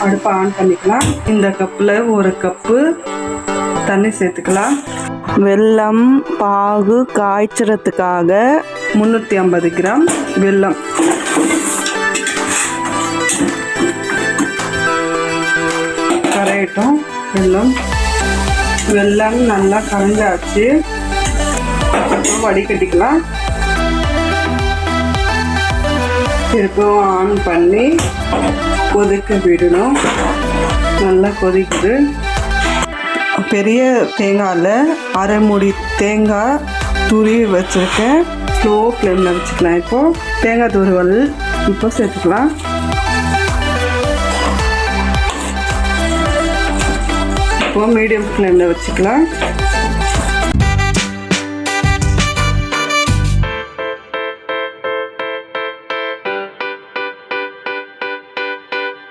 அடுப்பை ஆன் பண்ணிக்கலாம். இந்த கப்பில் 1 கப்பு தண்ணி சேர்த்துக்கலாம். வெல்லம் பாகு காய்ச்சறதுக்காக 350 கிராம் வெல்லம். கரையட்டும். வெல்லம் நல்லா கரைஞ்சாச்சு. வடிகட்டிக்கலாம். திருப்பவும் ஆன் பண்ணி கொதிக்க விடணும். நல்லா கொதிக்குது. பெரிய தேங்காயில் அரை மூடி தேங்காய் துருவி வச்சுருக்கேன். ஸ்லோ ஃப்ளேமில் வச்சுக்கலாம். இப்போது தேங்காய் துருவல் இப்போ சேர்த்துக்கலாம். இப்போ மீடியம் ஃப்ளேமில் வச்சுக்கலாம்.